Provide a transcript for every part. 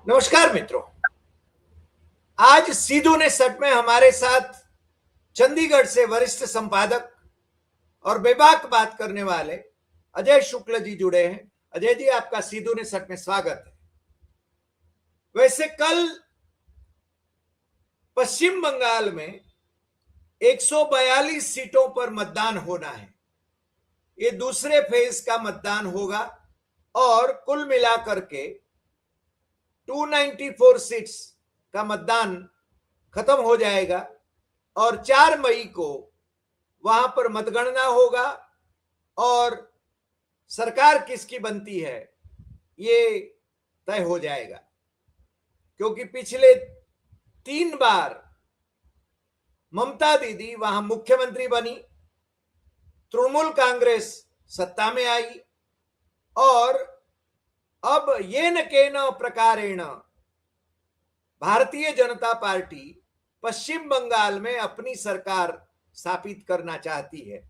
नमस्कार मित्रों। आज सीधू ने सट में हमारे साथ चंडीगढ़ से वरिष्ठ संपादक और बेबाक बात करने वाले अजय शुक्ल जी जुड़े हैं। अजय जी, आपका सीधू ने सट में स्वागत है। वैसे कल पश्चिम बंगाल में 142 सीटों पर मतदान होना है। ये दूसरे फेज का मतदान होगा और कुल मिलाकर के 294 सीट्स का मतदान खत्म हो जाएगा और 4 मई को वहां पर मतगणना होगा और सरकार किसकी बनती है ये तय हो जाएगा। क्योंकि पिछले 3 बार ममता दीदी वहां मुख्यमंत्री बनी, तृणमूल कांग्रेस सत्ता में आई और अब ये न केन प्रकारेण भारतीय जनता पार्टी पश्चिम बंगाल में अपनी सरकार स्थापित करना चाहती है।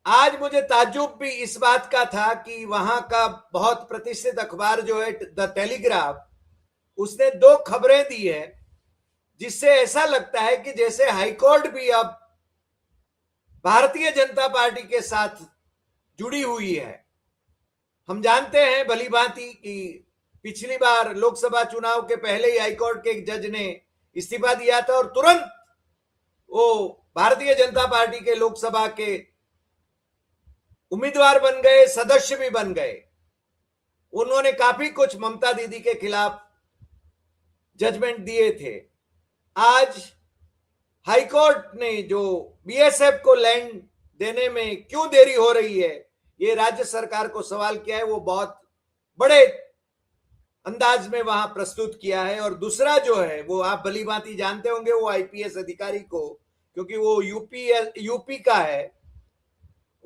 आज मुझे ताज्जुब भी इस बात का था कि वहां का बहुत प्रतिष्ठित अखबार जो है द टेलीग्राफ, उसने 2 खबरें दी है जिससे ऐसा लगता है कि जैसे हाईकोर्ट भी अब भारतीय जनता पार्टी के साथ जुड़ी हुई है। हम जानते हैं भली भांति कि पिछली बार लोकसभा चुनाव के पहले ही हाईकोर्ट के एक जज ने इस्तीफा दिया था और तुरंत वो भारतीय जनता पार्टी के लोकसभा के उम्मीदवार बन गए, सदस्य भी बन गए। उन्होंने काफी कुछ ममता दीदी के खिलाफ जजमेंट दिए थे। आज हाईकोर्ट ने जो बीएसएफ को लैंड देने में क्यों देरी हो रही है, ये राज्य सरकार को सवाल किया है। वो बहुत बड़े अंदाज में वहां प्रस्तुत किया है। और दूसरा जो है वो आप भली भांति जानते होंगे, वो आईपीएस अधिकारी को, क्योंकि वो यूपी का है,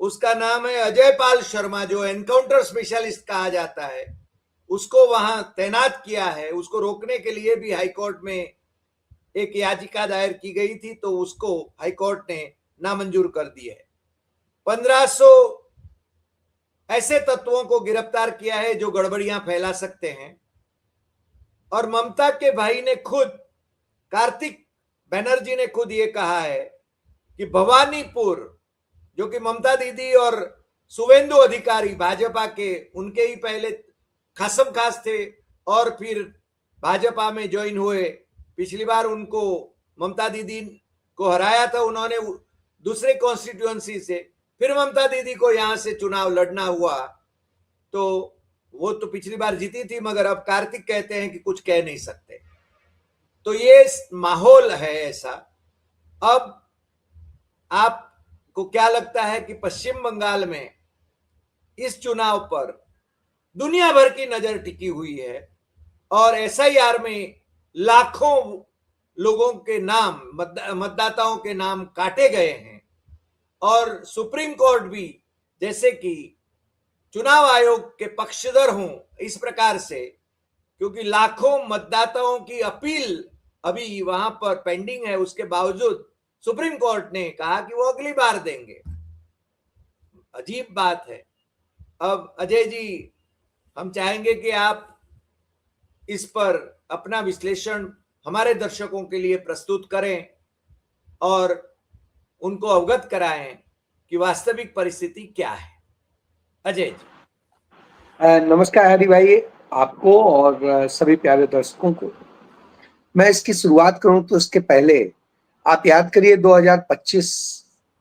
उसका नाम है अजय पाल शर्मा, जो एनकाउंटर स्पेशलिस्ट कहा जाता है, उसको वहां तैनात किया है। उसको रोकने के लिए भी हाईकोर्ट में एक याचिका दायर की गई थी, तो उसको हाईकोर्ट ने नामंजूर कर दी है। 1500 ऐसे तत्वों को गिरफ्तार किया है जो गड़बड़ियां फैला सकते हैं। और ममता के भाई ने खुद, कार्तिक बनर्जी ने खुद ये कहा है कि भवानीपुर, जो कि ममता दीदी और शुवेंदु अधिकारी भाजपा के, उनके ही पहले खासम खास थे और फिर भाजपा में ज्वाइन हुए। पिछली बार उनको ममता दीदी को हराया था उन्होंने दूसरे कॉन्स्टिट्यूएंसी से, फिर ममता दीदी को यहां से चुनाव लड़ना हुआ, तो वो तो पिछली बार जीती थी, मगर अब कार्तिक कहते हैं कि कुछ कह नहीं सकते। तो ये माहौल है ऐसा। अब आपको क्या लगता है कि पश्चिम बंगाल में इस चुनाव पर दुनिया भर की नजर टिकी हुई है और एसआईआर में लाखों लोगों के नाम, मतदाताओं के नाम काटे गए हैं और सुप्रीम कोर्ट भी जैसे कि चुनाव आयोग के पक्षधर हों इस प्रकार से, क्योंकि लाखों मतदाताओं की अपील अभी वहां पर पेंडिंग है, उसके बावजूद सुप्रीम कोर्ट ने कहा कि वो अगली बार देंगे। अजीब बात है। अब अजय जी, हम चाहेंगे कि आप इस पर अपना विश्लेषण हमारे दर्शकों के लिए प्रस्तुत करें और उनको अवगत कराएं कि वास्तविक परिस्थिति क्या है। अजय जी। नमस्कार हरि भाई, आपको और सभी प्यारे दर्शकों को। मैं इसकी शुरुआत करूं तो इसके पहले आप याद करिए 2025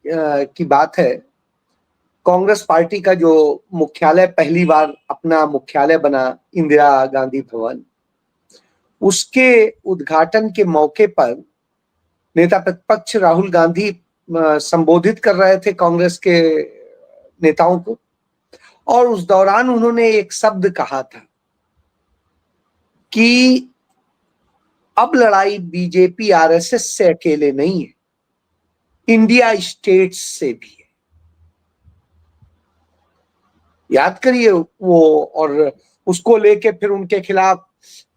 की बात है। कांग्रेस पार्टी का जो मुख्यालय पहली बार अपना मुख्यालय बना, इंदिरा गांधी भवन, उसके उद्घाटन के मौके पर नेता प्रतिपक्ष राहुल गांधी संबोधित कर रहे थे कांग्रेस के नेताओं को, और उस दौरान उन्होंने एक शब्द कहा था कि अब लड़ाई बीजेपी आरएसएस से अकेले नहीं है, इंडिया स्टेट्स से भी है। याद करिए वो, और उसको लेके फिर उनके खिलाफ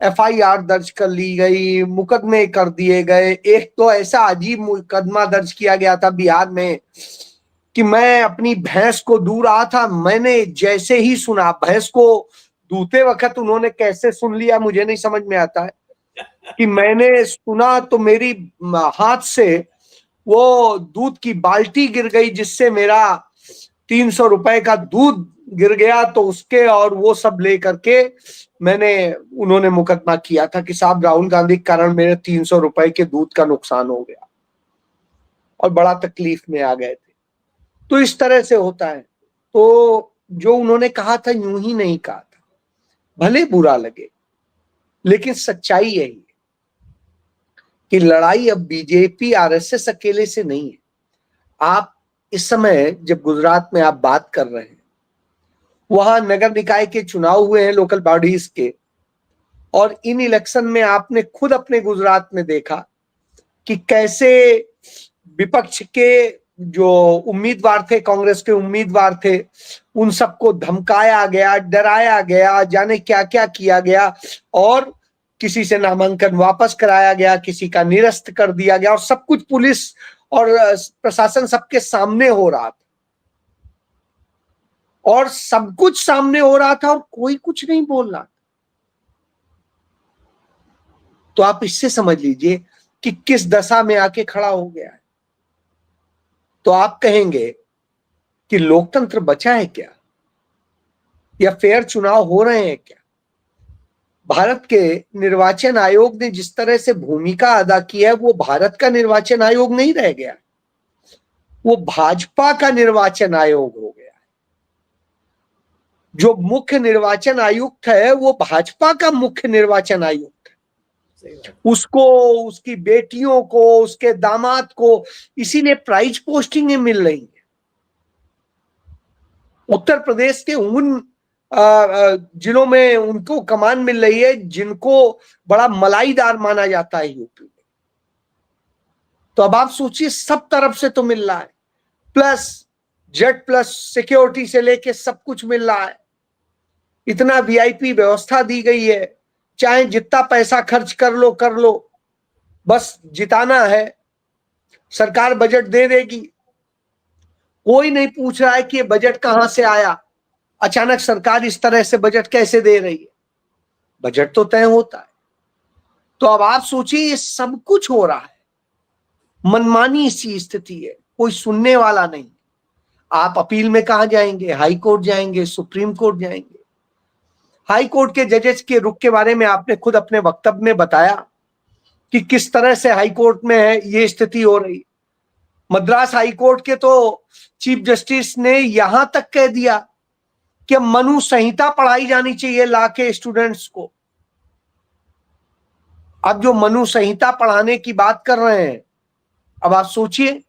एफआईआर दर्ज कर ली गई, मुकदमे कर दिए गए। एक तो ऐसा अजीब मुकदमा दर्ज किया गया था बिहार में कि मैं अपनी भैंस को दूह रहा था, मैंने जैसे ही सुना भैंस को दूते वक्त उन्होंने कैसे सुन लिया मुझे नहीं समझ में आता है कि मैंने सुना तो मेरी हाथ से वो दूध की बाल्टी गिर गई, जिससे मेरा 300 रुपए का दूध गिर गया। तो उसके और वो सब लेकर के उन्होंने मुकदमा किया था कि साहब राहुल गांधी के कारण मेरे 300 रुपए के दूध का नुकसान हो गया और बड़ा तकलीफ में आ गए थे। तो इस तरह से होता है। तो जो उन्होंने कहा था यूं ही नहीं कहा था, भले बुरा लगे, लेकिन सच्चाई यही है कि लड़ाई अब बीजेपी आरएसएस अकेले से नहीं है। आप इस समय जब गुजरात में आप बात कर रहे हैं, वहां नगर निकाय के चुनाव हुए हैं, लोकल बॉडीज के, और इन इलेक्शन में आपने खुद अपने गुजरात में देखा कि कैसे विपक्ष के जो उम्मीदवार थे, कांग्रेस के उम्मीदवार थे, उन सबको धमकाया गया, डराया गया, जाने क्या क्या किया गया, और किसी से नामांकन वापस कराया गया, किसी का निरस्त कर दिया गया, और सब कुछ पुलिस और प्रशासन सबके सामने हो रहा था, और सब कुछ सामने हो रहा था और कोई कुछ नहीं बोल रहा। तो आप इससे समझ लीजिए कि किस दशा में आके खड़ा हो गया है। तो आप कहेंगे कि लोकतंत्र बचा है क्या, या फेयर चुनाव हो रहे हैं क्या? भारत के निर्वाचन आयोग ने जिस तरह से भूमिका अदा की है, वो भारत का निर्वाचन आयोग नहीं रह गया, वो भाजपा का निर्वाचन आयोग हो गया है। जो मुख्य निर्वाचन आयुक्त है वो भाजपा का मुख्य निर्वाचन आयुक्त है। उसको, उसकी बेटियों को, उसके दामाद को इसीलिए प्राइज पोस्टिंगें मिल रही हैं। उत्तर प्रदेश के उन जिलों में उनको कमान मिल रही है जिनको बड़ा मलाईदार माना जाता है यूपी में। तो अब आप सोचिए, सब तरफ से तो मिल रहा है, प्लस जेड प्लस सिक्योरिटी से लेके सब कुछ मिल रहा है। इतना वीआईपी व्यवस्था दी गई है, चाहे जितना पैसा खर्च कर लो, बस जिताना है, सरकार बजट दे देगी। कोई नहीं पूछ रहा है कि ये बजट कहां से आया, अचानक सरकार इस तरह से बजट कैसे दे रही है। बजट तो तय होता है। तो अब आप सोचिए, ये सब कुछ हो रहा है, मनमानी सी स्थिति है, कोई सुनने वाला नहीं। आप अपील में कहां जाएंगे? हाई कोर्ट जाएंगे, सुप्रीम कोर्ट जाएंगे। हाई कोर्ट के जजेस के रुख के बारे में आपने खुद अपने वक्तव्य में बताया कि किस तरह से हाई कोर्ट में है ये स्थिति हो रही। मद्रास हाई कोर्ट के तो चीफ जस्टिस ने यहां तक कह दिया कि मनु संहिता पढ़ाई जानी चाहिए लॉ के स्टूडेंट्स को। अब जो मनु संहिता पढ़ाने की बात कर रहे हैं, अब आप सोचिए,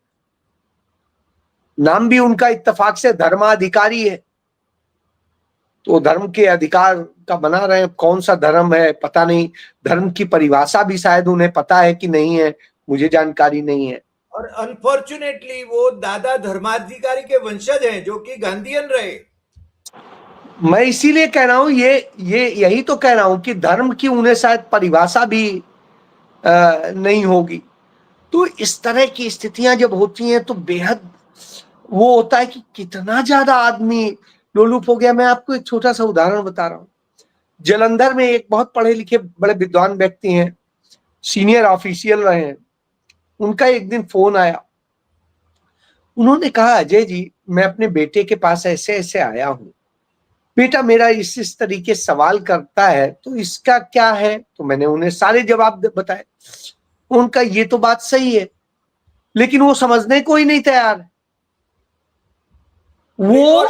नाम भी उनका इत्तेफाक से धर्माधिकारी है, तो धर्म के अधिकार का बना रहे हैं। कौन सा धर्म है पता नहीं, धर्म की परिभाषा भी शायद उन्हें पता है कि नहीं है, मुझे जानकारी नहीं है। और अनफॉर्चुनेटली वो दादा धर्माधिकारी के वंशज हैं जो कि गांधीयन रहे। मैं इसीलिए कह रहा हूं, ये यही तो कह रहा हूं कि धर्म की उन्हें शायद परिभाषा भी नहीं होगी। तो इस तरह की स्थितियां जब होती हैं तो बेहद वो होता है कि कितना ज्यादा आदमी लोलुप हो गया। मैं आपको एक छोटा सा उदाहरण बता रहा हूं। जालंधर में एक बहुत पढ़े लिखे बड़े विद्वान व्यक्ति हैं, सीनियर ऑफिशियल रहे हैं। उनका एक दिन फोन आया, उन्होंने कहा, अजय जी मैं अपने बेटे के पास ऐसे ऐसे आया हूं, बेटा मेरा इस तरीके सवाल करता है, तो इसका क्या है? तो मैंने उन्हें सारे जवाब बताए। उनका ये तो बात सही है, लेकिन वो समझने को ही नहीं तैयार है। वो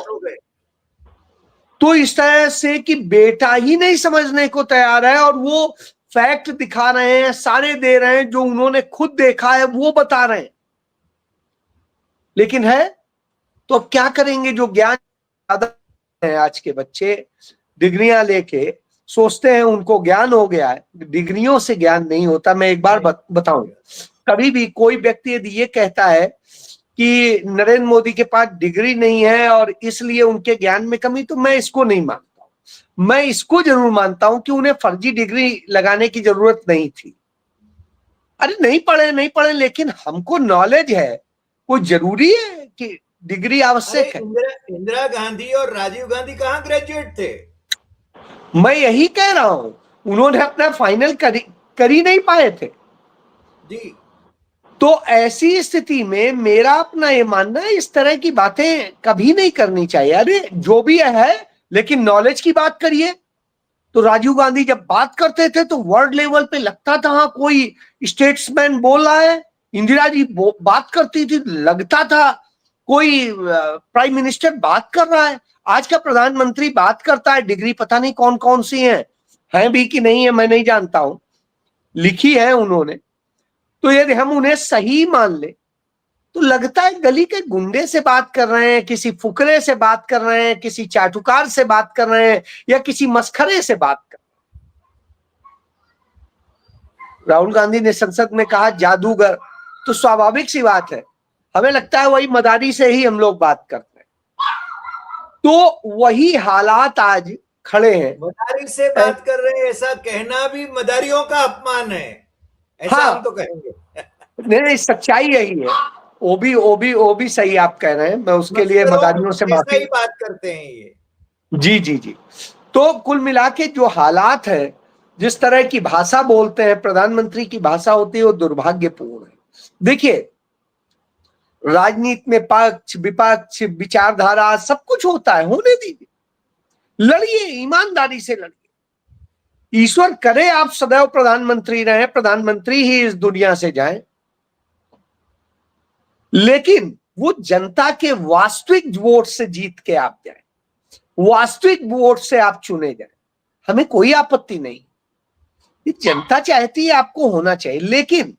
तो इस तरह से कि बेटा ही नहीं समझने को तैयार है, और वो फैक्ट दिखा रहे हैं, सारे दे रहे हैं, जो उन्होंने खुद देखा है वो बता रहे हैं। लेकिन है तो अब क्या करेंगे? जो ज्ञान ज्यादा है, आज के बच्चे डिग्रियां लेके सोचते हैं उनको ज्ञान हो गया है। डिग्रियों से ज्ञान नहीं होता। मैं एक बार बताऊं, कभी भी कोई व्यक्ति यदि ये कहता है कि नरेंद्र मोदी के पास डिग्री नहीं है और इसलिए उनके ज्ञान में कमी, तो मैं इसको नहीं मानता हूं। मैं इसको जरूर मानता हूं कि उन्हें फर्जी डिग्री लगाने की जरूरत नहीं थी। अरे नहीं पढ़े, लेकिन हमको नॉलेज है। कोई जरूरी है कि डिग्री आवश्यक है? इंदिरा गांधी और राजीव गांधी कहाँ ग्रेजुएट थे? मैं यही कह रहा हूं, उन्होंने अपना फाइनल कर ही नहीं पाए थे। जी। तो ऐसी स्थिति में मेरा अपना ये मानना है, इस तरह की बातें कभी नहीं करनी चाहिए। अरे जो भी है, लेकिन नॉलेज की बात करिए। तो राजीव गांधी जब बात करते थे तो वर्ल्ड लेवल पे लगता था हाँ कोई स्टेट्समैन बोल रहा है। इंदिरा जी बात करती थी, लगता था कोई प्राइम मिनिस्टर बात कर रहा है। आज का प्रधानमंत्री बात करता है, डिग्री पता नहीं कौन कौन सी है भी कि नहीं है मैं नहीं जानता हूं, लिखी है उन्होंने। तो यदि हम उन्हें सही मान ले तो लगता है गली के गुंडे से बात कर रहे हैं, किसी फुकरे से बात कर रहे हैं, किसी चाटुकार से बात कर रहे हैं, या किसी मस्खरे से बात कर। राहुल गांधी ने संसद में कहा जादूगर, तो स्वाभाविक सी बात है, हमें लगता है वही मदारी से ही हम लोग बात करते हैं। तो वही हालात आज खड़े हैं। मदारी से बात कर रहे हैं, ऐसा कहना भी मदारियों का अपमान है, ऐसा हम हाँ, तो कहेंगे। नहीं, सच्चाई यही है। वो भी सही आप कह रहे हैं, मैं उसके लिए मस्करों मदारियों से जैसा माफी। ही बात करते हैं ये। जी जी जी। तो कुल मिला के जो हालात है, जिस तरह की भाषा बोलते हैं, प्रधानमंत्री की भाषा होती है, वो दुर्भाग्यपूर्ण है। देखिए, राजनीति में पक्ष विपक्ष विचारधारा सब कुछ होता है, होने दीजिए, लड़िए, ईमानदारी से लड़िए। ईश्वर करे आप सदैव प्रधानमंत्री रहे, प्रधानमंत्री ही इस दुनिया से जाए, लेकिन वो जनता के वास्तविक वोट से जीत के आप जाए, वास्तविक वोट से आप चुने जाए, हमें कोई आपत्ति नहीं। ये जनता चाहती है, आपको होना चाहिए। लेकिन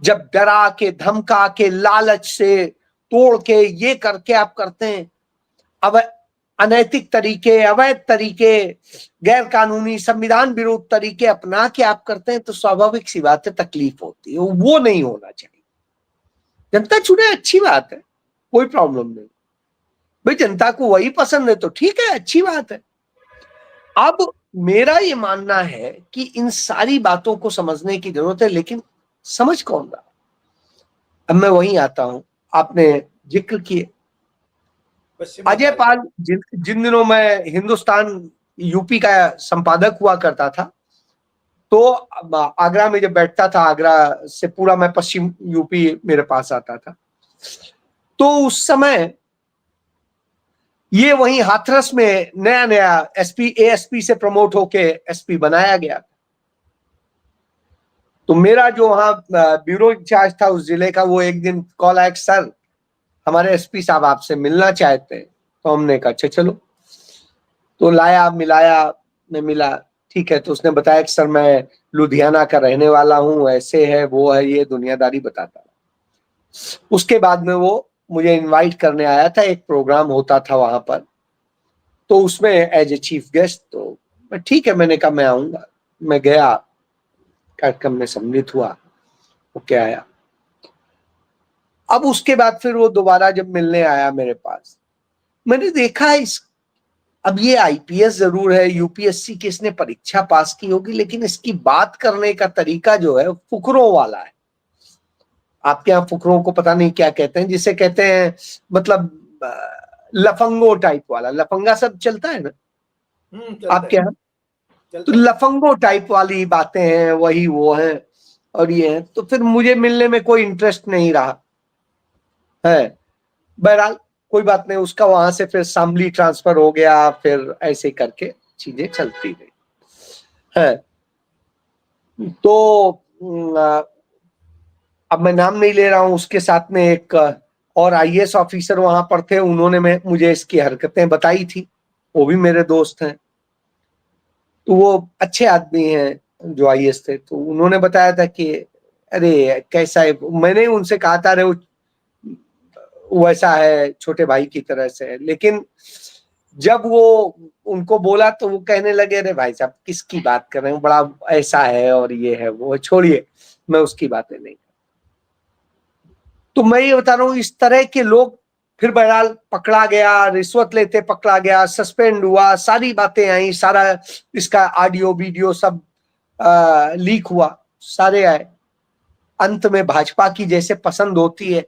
जब डरा के, धमका के, लालच से, तोड़ के, ये करके आप करते हैं, अब अनैतिक तरीके, अवैध तरीके, गैर कानूनी, संविधान विरोध तरीके अपना के आप करते हैं, तो स्वाभाविक सी बात है, तकलीफ होती है। वो नहीं होना चाहिए। जनता चुने, अच्छी बात है, कोई प्रॉब्लम नहीं। भाई जनता को वही पसंद है तो ठीक है, अच्छी बात है। अब मेरा ये मानना है कि इन सारी बातों को समझने की जरूरत है, लेकिन समझ कौन रहा। अब मैं वहीं आता हूं, आपने जिक्र किए पश्चिम अजय बंगाल का। पाल, जिन दिनों मैं हिंदुस्तान यूपी का संपादक हुआ करता था, तो आगरा में जब बैठता था, आगरा से पूरा मैं पश्चिम यूपी मेरे पास आता था, तो उस समय ये वहीं हाथरस में नया नया एसपी, एएसपी से प्रमोट होके एसपी बनाया गया। तो मेरा जो वहां ब्यूरो इंचार्ज था उस जिले का, वो एक दिन कॉल आया, सर हमारे एसपी साहब आपसे मिलना चाहते हैं। तो हमने कहा अच्छा चलो। तो लाया, मिलाया, मैं मिला, ठीक है। तो उसने बताया कि सर मैं लुधियाना का रहने वाला हूँ, ऐसे है वो है, ये दुनियादारी बताता। उसके बाद में वो मुझे इनवाइट करने आया था, एक प्रोग्राम होता था वहां पर, तो उसमें एज ए चीफ गेस्ट। तो ठीक है, मैंने कहा मैं आऊंगा। मैं गया, कार्यक्रम में सम्मिलित हुआ, वो क्या आया। अब उसके बाद फिर वो दोबारा जब मिलने आया मेरे पास, मैंने देखा इस, अब ये आईपीएस जरूर है, यूपीएससी की इसने परीक्षा पास की होगी, लेकिन इसकी बात करने का तरीका जो है फुकरों वाला है। आपके यहाँ फुकरों को पता नहीं क्या कहते हैं, जिसे कहते हैं मतलब लफंगो टाइप वाला, लफंगा सब चलता है ना चलता आपके है, यहाँ, तो चलता है। लफंगो टाइप वाली बातें हैं, वही वो है और ये है। तो फिर मुझे मिलने में कोई इंटरेस्ट नहीं रहा है। बहरहाल कोई बात नहीं, उसका वहां से फिर शामली ट्रांसफर हो गया, फिर ऐसे करके चीजें चलती गई है। तो अब मैं नाम नहीं ले रहा हूं, उसके साथ में एक और आईएएस ऑफिसर वहां पर थे, उन्होंने मुझे इसकी हरकतें बताई थी, वो भी मेरे दोस्त हैं। तो वो अच्छे आदमी हैं जो आईएएस थे, तो उन्होंने बताया था कि अरे कैसा है। मैंने उनसे कहा था अरे वो वैसा है, छोटे भाई की तरह से है। लेकिन जब वो उनको बोला तो वो कहने लगे अरे भाई साहब किसकी बात कर रहे हैं, बड़ा ऐसा है और ये है वो, छोड़िए, मैं उसकी बातें नहीं। तो मैं ये बता रहा हूं, इस तरह के लोग, फिर बहरहाल पकड़ा गया, रिश्वत लेते पकड़ा गया, सस्पेंड हुआ, सारी बातें आई, सारा इसका ऑडियो वीडियो सब लीक हुआ, सारे आए। अंत में भाजपा की जैसे पसंद होती है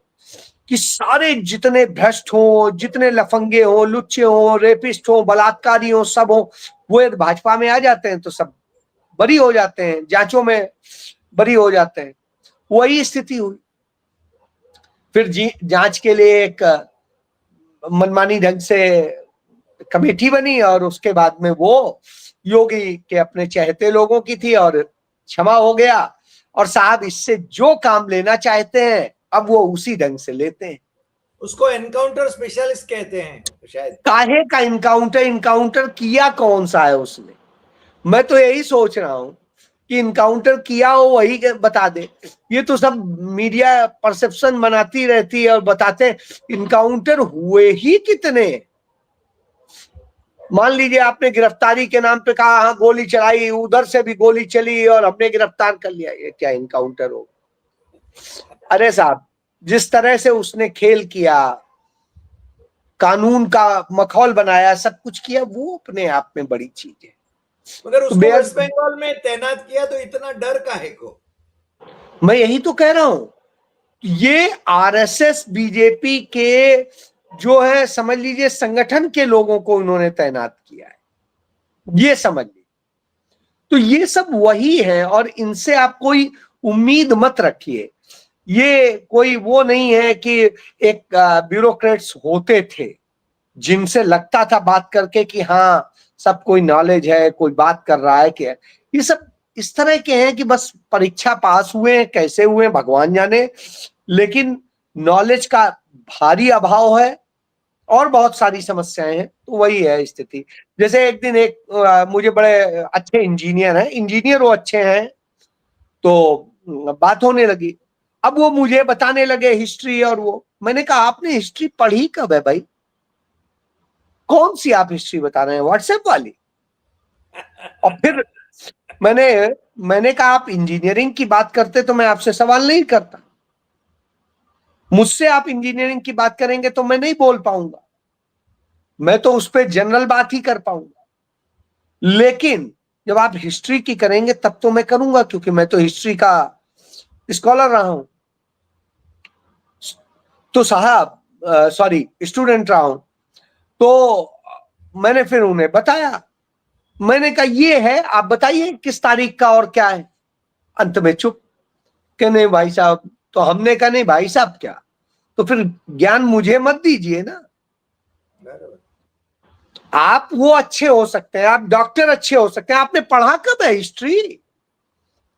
कि सारे जितने भ्रष्ट हो, जितने लफंगे हो, लुच्चे हो, रेपिस्ट हो, बलात्कारी हो, सब हो, वो यदि भाजपा में आ जाते हैं तो सब बरी हो जाते हैं, जांचों में बरी हो जाते हैं। वही स्थिति हुई। फिर जांच के लिए एक मनमानी ढंग से कमेटी बनी और उसके बाद में वो योगी के अपने चहेते लोगों की थी और क्षमा हो गया। और साहब इससे जो काम लेना चाहते हैं अब वो उसी ढंग से लेते हैं। उसको एनकाउंटर स्पेशलिस्ट कहते हैं शायद। काहे का इनकाउंटर? इनकाउंटर किया कौन सा है उसने? मैं तो यही सोच रहा हूं कि इनकाउंटर किया हो वही बता दे। ये तो सब मीडिया परसेप्शन बनाती रहती है और बताते इनकाउंटर हुए ही कितने। मान लीजिए आपने गिरफ्तारी के नाम पे कहा हाँ गोली चलाई, उधर से भी गोली चली और हमने गिरफ्तार कर लिया, ये क्या इनकाउंटर हो? अरे साहब जिस तरह से उसने खेल किया, कानून का मखौल बनाया, सब कुछ किया, वो अपने आप में बड़ी चीज है। मगर तो उसको वेस्ट बंगाल में तैनात किया तो इतना डर काहे को? मैं यही तो कह रहा हूं, ये आरएसएस बीजेपी के जो है समझ लीजिए संगठन के लोगों को उन्होंने तैनात किया है, ये समझ लीजिए। तो ये सब वही है और इनसे आप कोई उम्मीद मत रखिए। ये कोई वो नहीं है कि एक ब्यूरोक्रेट्स होते थे जिनसे लगता था बात करके कि हाँ सब कोई नॉलेज है, कोई बात कर रहा है क्या। ये सब इस तरह के हैं कि बस परीक्षा पास हुए, कैसे हुए भगवान जाने, लेकिन नॉलेज का भारी अभाव है और बहुत सारी समस्याएं हैं। तो वही है स्थिति। जैसे एक दिन एक मुझे बड़े अच्छे इंजीनियर हैं, इंजीनियर वो अच्छे हैं, तो बात होने लगी। अब वो मुझे बताने लगे हिस्ट्री और वो, मैंने कहा आपने हिस्ट्री पढ़ी कब है भाई? कौन सी आप हिस्ट्री बता रहे हैं, व्हाट्सएप वाली? और फिर मैंने मैंने कहा आप इंजीनियरिंग की बात करते तो मैं आपसे सवाल नहीं करता, मुझसे आप इंजीनियरिंग की बात करेंगे तो मैं नहीं बोल पाऊंगा, मैं तो उस पर जनरल बात ही कर पाऊंगा। लेकिन जब आप हिस्ट्री की करेंगे तब तो मैं करूंगा, क्योंकि मैं तो हिस्ट्री का स्कॉलर रहा हूं। तो साहब सॉरी स्टूडेंट रहा हूं। तो मैंने फिर उन्हें बताया, मैंने कहा ये है, आप बताइए किस तारीख का और क्या है। अंत में चुप, कि नहीं भाई साहब। तो हमने कहा नहीं भाई साहब क्या, तो फिर ज्ञान मुझे मत दीजिए ना। आप वो अच्छे हो सकते हैं, आप डॉक्टर अच्छे हो सकते हैं, आपने पढ़ा कब है हिस्ट्री?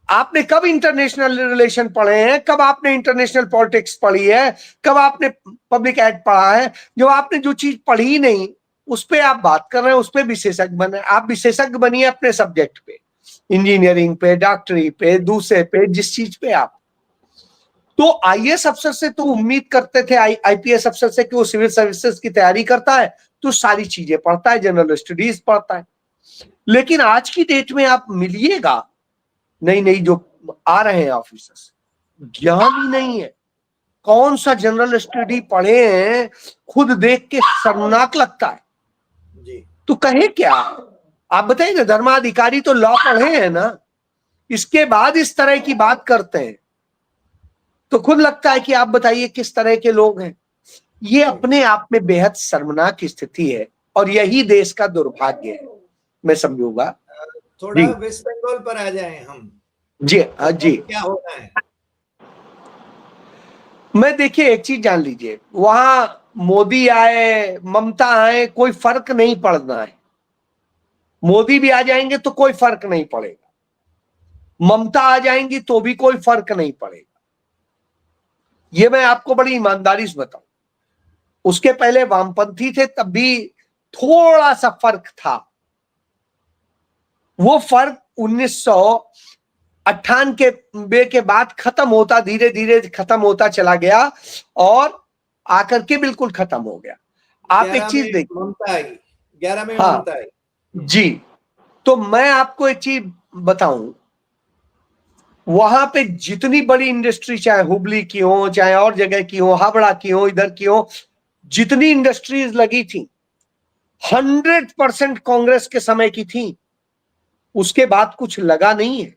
आपने कब इंटरनेशनल रिलेशन पढ़े हैं? कब आपने इंटरनेशनल पॉलिटिक्स पढ़ी है? कब आपने पब्लिक एड पढ़ा है? जो आपने जो चीज पढ़ी नहीं उस पर आप बात कर रहे हैं, उस पर विशेषज्ञ बने। आप विशेषज्ञ बनिए अपने सब्जेक्ट पे, इंजीनियरिंग पे, डॉक्टरी पे, दूसरे पे, जिस चीज पे आप। तो आईएएस अफसर से तो उम्मीद करते थे, आईपीएस अफसर से कि वो सिविल सर्विसेज की तैयारी करता है तो सारी चीजें पढ़ता है, जनरल स्टडीज पढ़ता है। लेकिन आज की डेट में आप मिलिएगा नई नई जो आ रहे हैं ऑफिसर्स, ज्ञान ही नहीं है। कौन सा जनरल स्टडी पढ़े हैं, खुद देख के शर्मनाक लगता है। जी। तो कहे क्या आप बताइए ना, धर्माधिकारी तो लॉ पढ़े हैं ना, इसके बाद इस तरह की बात करते हैं तो खुद लगता है कि आप बताइए किस तरह के लोग हैं। ये अपने आप में बेहद शर्मनाक स्थिति है और यही देश का दुर्भाग्य है, मैं समझूंगा। थोड़ा जी वेस्ट बंगाल पर आ जाएं हम। जी हाँ जी। क्या होना है? मैं देखिए एक चीज जान लीजिए, वहां मोदी आए, ममता आए, कोई फर्क नहीं पड़ना है। मोदी भी आ जाएंगे तो कोई फर्क नहीं पड़ेगा, ममता आ जाएंगी तो भी कोई फर्क नहीं पड़ेगा। ये मैं आपको बड़ी ईमानदारी से बताऊं, उसके पहले वामपंथी थे तब भी थोड़ा सा फर्क था। वो फर्क 1998 के बाद खत्म होता, धीरे धीरे खत्म होता चला गया और आकर के बिल्कुल खत्म हो गया। आप एक 11 चीज में देखिए। ममता आई, 11 में हाँ ममता आई। जी, तो मैं आपको एक चीज बताऊं, वहां पे जितनी बड़ी इंडस्ट्री, चाहे हुबली की हो, चाहे और जगह की हो, हावड़ा की हो, इधर की हो, जितनी इंडस्ट्रीज लगी थी 100% कांग्रेस के समय की थी। उसके बाद कुछ लगा नहीं है।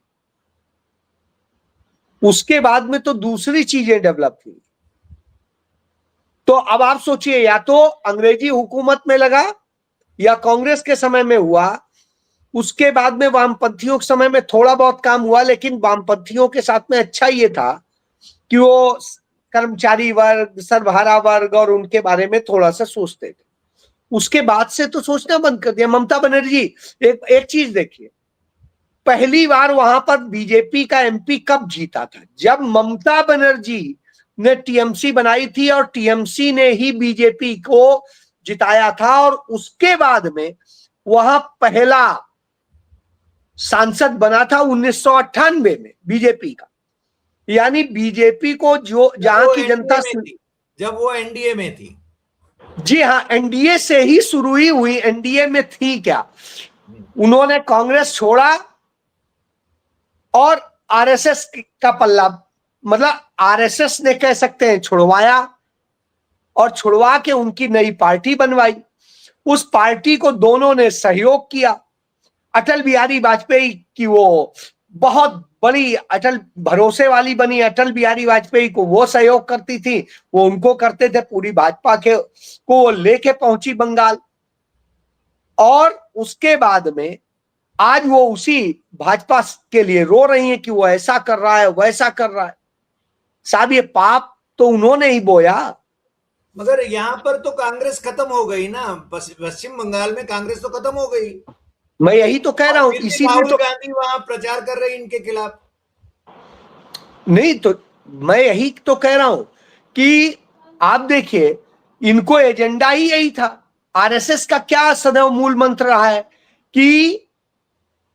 उसके बाद में तो दूसरी चीजें डेवलप हुई। तो अब आप सोचिए, या तो अंग्रेजी हुकूमत में लगा या कांग्रेस के समय में हुआ, उसके बाद में वामपंथियों के समय में थोड़ा बहुत काम हुआ, लेकिन वामपंथियों के साथ में अच्छा ये था कि वो कर्मचारी वर्ग, सर्वहारा वर्ग और उनके बारे में थोड़ा सा सोचते थे। उसके बाद से तो सोचना बंद कर दिया। ममता बनर्जी, एक चीज देखिए, पहली बार वहां पर बीजेपी का एमपी कब जीता था? जब ममता बनर्जी ने टीएमसी बनाई थी और टीएमसी ने ही बीजेपी को जिताया था, और उसके बाद में वहां पहला सांसद बना था 1998 में बीजेपी का। यानी बीजेपी को जो जहां की जनता, जब वो एनडीए में थी, जी हाँ, एनडीए से ही शुरू ही हुई। एनडीए में थी क्या? उन्होंने कांग्रेस छोड़ा और आरएसएस का पल्ला, मतलब आरएसएस ने कह सकते हैं छुड़वाया, और छुड़वा के उनकी नई पार्टी बनवाई। उस पार्टी को दोनों ने सहयोग किया। अटल बिहारी वाजपेयी की वो बहुत बड़ी अटल भरोसे वाली बनी। अटल बिहारी वाजपेयी को वो सहयोग करती थी, वो उनको करते थे। पूरी भाजपा के को लेके पहुंची बंगाल, और उसके बाद में आज वो उसी भाजपा के लिए रो रही है कि वो ऐसा कर रहा है, वैसा कर रहा है। साहब, ये पाप तो उन्होंने ही बोया। मगर यहां पर तो कांग्रेस खत्म हो गई ना, पश्चिम बंगाल में कांग्रेस तो खत्म हो गई। मैं यही तो कह रहा हूं, फिर भी इसीलिए राहुल तो गांधी वहां प्रचार कर रहे हैं इनके खिलाफ। नहीं, तो मैं यही तो कह रहा हूं कि आप देखिए, इनको एजेंडा ही यही था। आरएसएस का क्या सदैव मूल मंत्र रहा है कि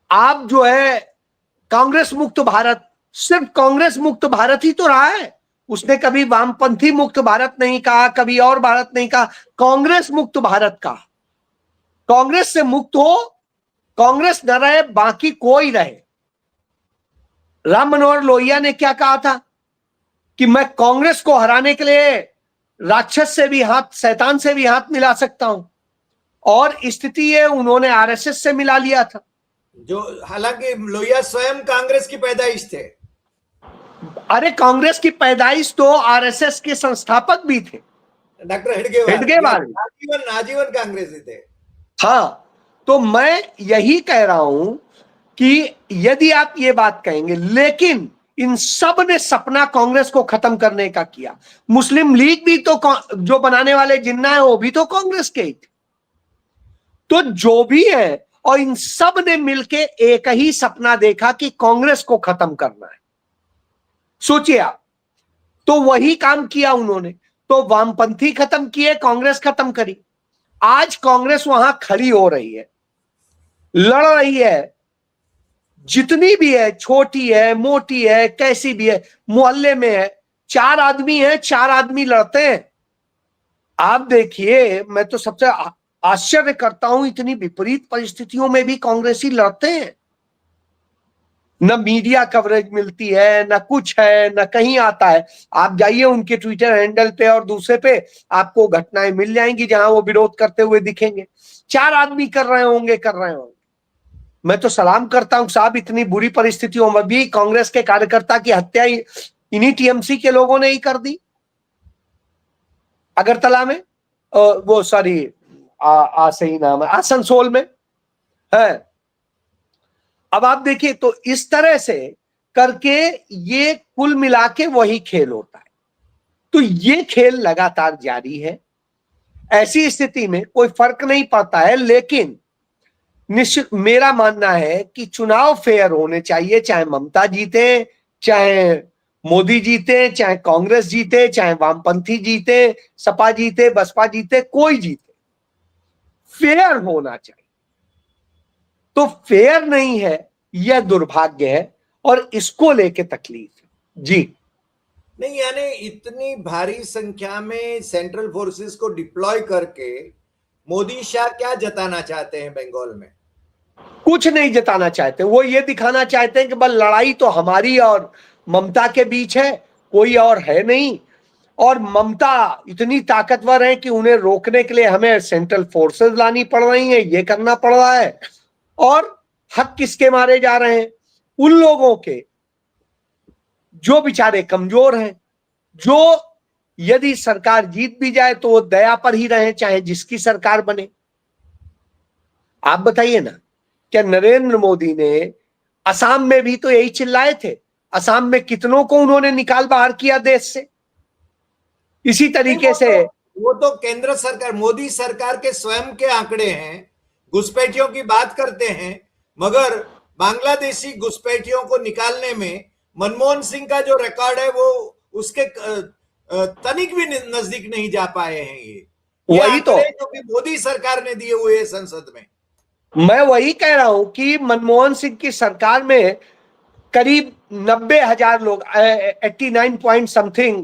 आप जो है कांग्रेस मुक्त भारत, सिर्फ कांग्रेस मुक्त भारत ही तो रहा है। उसने कभी वामपंथी मुक्त भारत नहीं कहा, कभी और भारत नहीं कहा, कांग्रेस मुक्त भारत का। कांग्रेस से मुक्त हो, कांग्रेस न रहे, बाकी कोई रहे। राम मनोहर लोहिया ने क्या कहा था कि मैं कांग्रेस को हराने के लिए राक्षस से भी हाथ, शैतान से भी हाथ मिला सकता हूं, और स्थिति ये उन्होंने आरएसएस से मिला लिया था। जो हालांकि लोहिया स्वयं कांग्रेस की पैदाइश थे। अरे, कांग्रेस की पैदाइश तो आरएसएस के संस्थापक भी थे, डॉक्टर हेडगेवार हेडगेवार। आजीवन आजीवन कांग्रेसी थे। हाँ, तो मैं यही कह रहा हूं कि यदि आप ये बात कहेंगे, लेकिन इन सब ने सपना कांग्रेस को खत्म करने का किया। मुस्लिम लीग भी तो, जो बनाने वाले जिन्ना है, वो भी तो कांग्रेस के ही थे। तो जो भी है, और इन सब ने मिलके एक ही सपना देखा कि कांग्रेस को खत्म करना है। सोचिए आप, तो वही काम किया उन्होंने। तो वामपंथी खत्म किए, कांग्रेस खत्म करी। आज कांग्रेस वहां खड़ी हो रही है, लड़ रही है, जितनी भी है, छोटी है, मोटी है, कैसी भी है, मोहल्ले में है, 4 आदमी है, 4 आदमी लड़ते हैं। आप देखिए, मैं तो सबसे आश्चर्य करता हूं, इतनी विपरीत परिस्थितियों में भी कांग्रेसी लड़ते हैं। न मीडिया कवरेज मिलती है, न कुछ है, न कहीं आता है। आप जाइए उनके ट्विटर हैंडल पे और दूसरे पे, आपको घटनाएं मिल जाएंगी जहां वो विरोध करते हुए दिखेंगे। 4 आदमी कर रहे होंगे। मैं तो सलाम करता हूं साहब, इतनी बुरी परिस्थितियों में भी कांग्रेस के कार्यकर्ता की हत्या इन्हीं टीएमसी के लोगों ने ही कर दी, अगरतला में, वो सॉरी, सही नाम है, आसनसोल में है। अब आप देखिए, तो इस तरह से करके ये कुल मिला के वही खेल होता है। तो ये खेल लगातार जारी है। ऐसी स्थिति में कोई फर्क नहीं पड़ता है, लेकिन निश्चित मेरा मानना है कि चुनाव फेयर होने चाहिए, चाहे ममता जीते, चाहे मोदी जीते, चाहे कांग्रेस जीते, चाहे वामपंथी जीते, सपा जीते, बसपा जीते, कोई जीते, फेयर होना चाहिए। तो फेयर नहीं है, यह दुर्भाग्य है, और इसको लेके तकलीफ है। जी नहीं, यानी इतनी भारी संख्या में सेंट्रल फोर्सेस को डिप्लॉय करके मोदी शाह क्या जताना चाहते हैं बंगाल में? कुछ नहीं जताना चाहते, वो ये दिखाना चाहते हैं कि बस लड़ाई तो हमारी और ममता के बीच है, कोई और है नहीं। और ममता इतनी ताकतवर है कि उन्हें रोकने के लिए हमें सेंट्रल फोर्सेस लानी पड़ रही है, ये करना पड़ रहा है। और हक किसके मारे जा रहे हैं? उन लोगों के जो बेचारे कमजोर हैं, जो यदि सरकार जीत भी जाए तो वो दया पर ही रहे, चाहे जिसकी सरकार बने। आप बताइए ना, क्या नरेंद्र मोदी ने असम में भी तो यही चिल्लाए थे? असम में कितनों को उन्होंने निकाल बाहर किया देश से। इसी नहीं, तरीके से वो तो केंद्र सरकार, मोदी सरकार के स्वयं के आंकड़े हैं। घुसपैठियों की बात करते हैं, मगर बांग्लादेशी घुसपैठियों को निकालने में मनमोहन सिंह का जो रिकॉर्ड है वो उसके तनिक भी नजदीक नहीं जा पाए हैं। ये वही तो आंकड़े जो कि मोदी सरकार ने दिए हुए हैं संसद में। मैं वही कह रहा हूं कि मनमोहन सिंह की सरकार में करीब 90,000 लोग, 89 पॉइंट समथिंग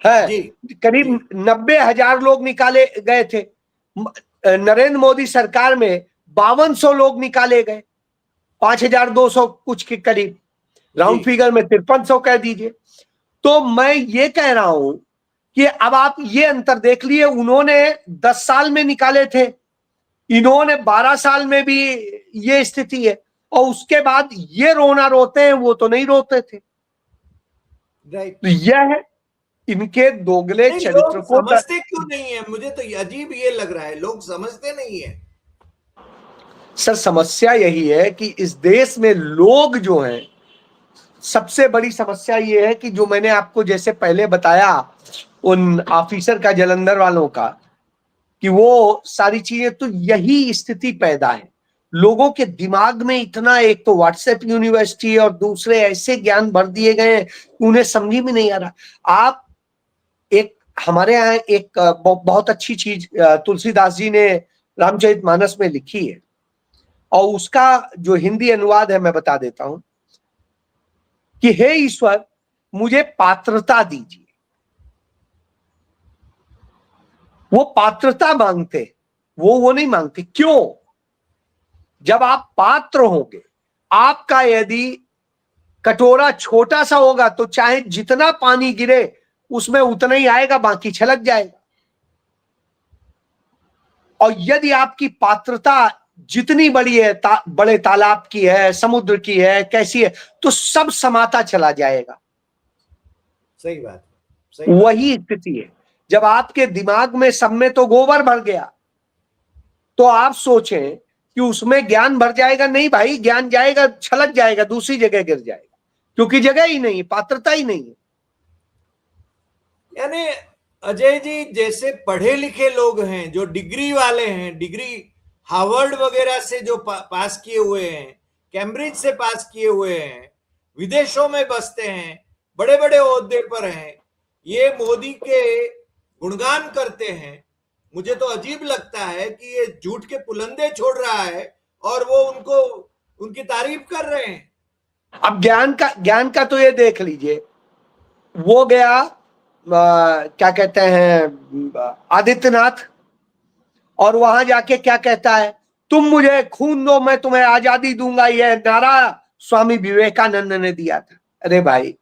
है, जी करीब जी 90,000 लोग निकाले गए थे। नरेंद्र मोदी सरकार में 5200 लोग निकाले गए, 5200 कुछ के करीब, जी। राउंड फिगर में 5300 कह दीजिए। तो मैं ये कह रहा हूं कि अब आप ये अंतर देख लिए, उन्होंने 10 साल में निकाले थे, इन्होंने 12 साल में भी ये स्थिति है, और उसके बाद ये रोना रोते हैं, वो तो नहीं रोते थे। राइट। तो यह है इनके दोगले नहीं, चरित्र लोग को समझते क्यों नहीं है? मुझे तो अजीब ये लग रहा है, लोग समझते नहीं है। सर समस्या यही है कि इस देश में लोग जो हैं, सबसे बड़ी समस्या ये है कि जो मैंने आपको जैसे पहले बताया उन ऑफिसर का, जलंधर वालों का, कि वो सारी चीजें, तो यही स्थिति पैदा है। लोगों के दिमाग में इतना, एक तो व्हाट्सएप यूनिवर्सिटी और दूसरे ऐसे ज्ञान भर दिए गए हैं, उन्हें समझ में नहीं आ रहा। आप एक, हमारे यहाँ एक बहुत अच्छी चीज तुलसीदास जी ने रामचरितमानस में लिखी है, और उसका जो हिंदी अनुवाद है मैं बता देता हूं कि हे ईश्वर मुझे पात्रता दीजिए। वो पात्रता मांगते, वो नहीं मांगते। क्यों? जब आप पात्र होंगे, आपका यदि कटोरा छोटा सा होगा तो चाहे जितना पानी गिरे उसमें उतना ही आएगा, बाकी छलक जाएगा। और यदि आपकी पात्रता जितनी बड़ी है, बड़े तालाब की है, समुद्र की है, कैसी है, तो सब समाता चला जाएगा। सही बात, सही बात। वही स्थिति है। जब आपके दिमाग में सब में तो गोबर भर गया, तो आप सोचें कि उसमें ज्ञान भर जाएगा? नहीं भाई, ज्ञान जाएगा, छलक जाएगा, दूसरी जगह गिर जाएगा, क्योंकि जगह ही नहीं, पात्रता ही नहीं है। यानी अजय जी जैसे पढ़े लिखे लोग हैं, जो डिग्री वाले हैं, डिग्री हार्वर्ड वगैरह से जो पास किए हुए हैं, कैम्ब्रिज से पास किए हुए हैं, विदेशों में बसते हैं, बड़े बड़े ओहदे पर हैं, ये मोदी के गुणगान करते हैं। मुझे तो अजीब लगता है कि ये झूठ के पुलंदे छोड़ रहा है और वो उनको, उनकी तारीफ कर रहे हैं। अब ज्ञान का तो ये देख लीजिए, वो गया क्या कहते हैं आदित्यनाथ, और वहां जाके क्या कहता है, तुम मुझे खून दो मैं तुम्हें आजादी दूंगा। यह नारा स्वामी विवेकानंद ने दिया था। अरे भाई,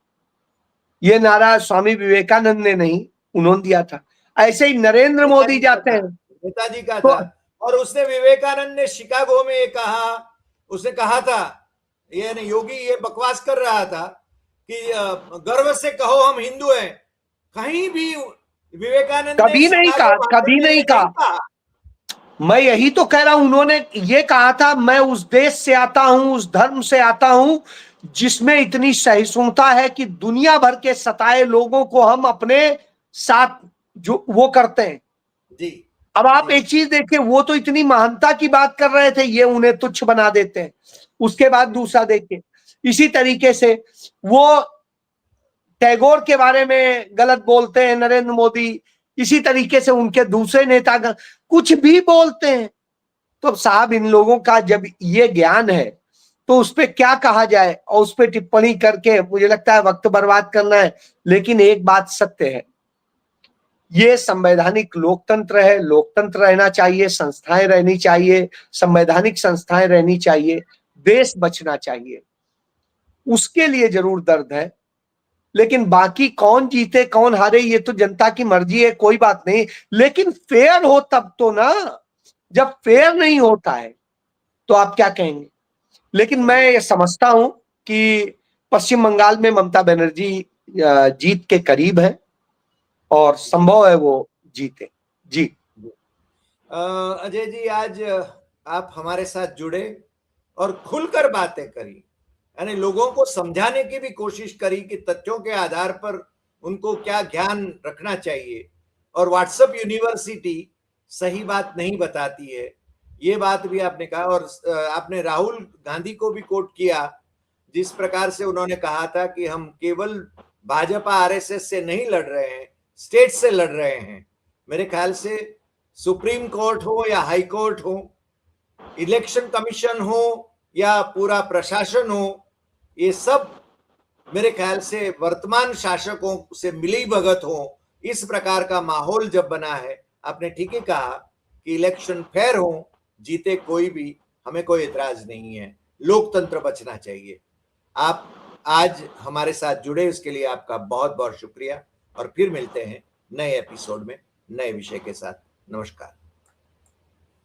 ये नारा स्वामी विवेकानंद ने नहीं, उन्होंने दिया था। ऐसे ही नरेंद्र मोदी नेताजी का जाते था, हैं नेताजी का तो था। और उसने, विवेकानंद ने शिकागो में ये कहा, उसने कहा था, ये योगी ये बकवास कर रहा था कि गर्व से कहो हम हिंदू हैं। कहीं भी विवेकानंद ने कभी नहीं शिकागो कहा, भाषण कभी में नहीं ये नहीं कहा। कहा। मैं यही तो कह रहा हूं, उन्होंने ये कहा था, मैं उस देश से आता हूं, उस धर्म से आता हूं जिसमें इतनी सहिष्णुता है कि दुनिया भर के सताए लोगों को हम अपने साथ जो वो करते हैं। जी अब आप जी एक चीज देखिए, वो तो इतनी महानता की बात कर रहे थे, ये उन्हें तुच्छ बना देते हैं। उसके बाद दूसरा देखिए, इसी तरीके से वो टैगोर के बारे में गलत बोलते हैं नरेंद्र मोदी, इसी तरीके से उनके दूसरे नेता कुछ भी बोलते हैं। तो अब साहब, इन लोगों का जब ये ज्ञान है तो उस पर क्या कहा जाए, और उस पर टिप्पणी करके मुझे लगता है वक्त बर्बाद करना है। लेकिन एक बात सत्य है, ये संवैधानिक लोकतंत्र है, लोकतंत्र रहना चाहिए, संस्थाएं रहनी चाहिए, संवैधानिक संस्थाएं रहनी चाहिए, देश बचना चाहिए, उसके लिए जरूर दर्द है। लेकिन बाकी कौन जीते कौन हारे ये तो जनता की मर्जी है, कोई बात नहीं। लेकिन फेयर हो तब तो ना, जब फेयर नहीं होता है तो आप क्या कहेंगे? लेकिन मैं सही है। ये समझता हूं कि पश्चिम बंगाल में ममता बनर्जी जीत के करीब है, और संभव है वो जीते। जी अजय जी, आज आप हमारे साथ जुड़े और खुलकर बातें करी, यानी लोगों को समझाने की भी कोशिश करी कि तथ्यों के आधार पर उनको क्या ध्यान रखना चाहिए, और व्हाट्सएप यूनिवर्सिटी सही बात नहीं बताती है, ये बात भी आपने कहा। और आपने राहुल गांधी को भी कोट किया, जिस प्रकार से उन्होंने कहा था कि हम केवल भाजपा आरएसएस से नहीं लड़ रहे हैं, स्टेट से लड़ रहे हैं। मेरे ख्याल से सुप्रीम कोर्ट हो या हाई कोर्ट हो, इलेक्शन कमीशन हो या पूरा प्रशासन हो, ये सब मेरे ख्याल से वर्तमान शासकों से मिली भगत हो। इस प्रकार का माहौल जब बना है, आपने ठीक ही कहा कि इलेक्शन फेयर हो, जीते कोई भी, हमें कोई एतराज नहीं है, लोकतंत्र बचना चाहिए। आप आज हमारे साथ जुड़े, इसके लिए आपका बहुत बहुत शुक्रिया, और फिर मिलते हैं नए एपिसोड में नए विषय के साथ। नमस्कार।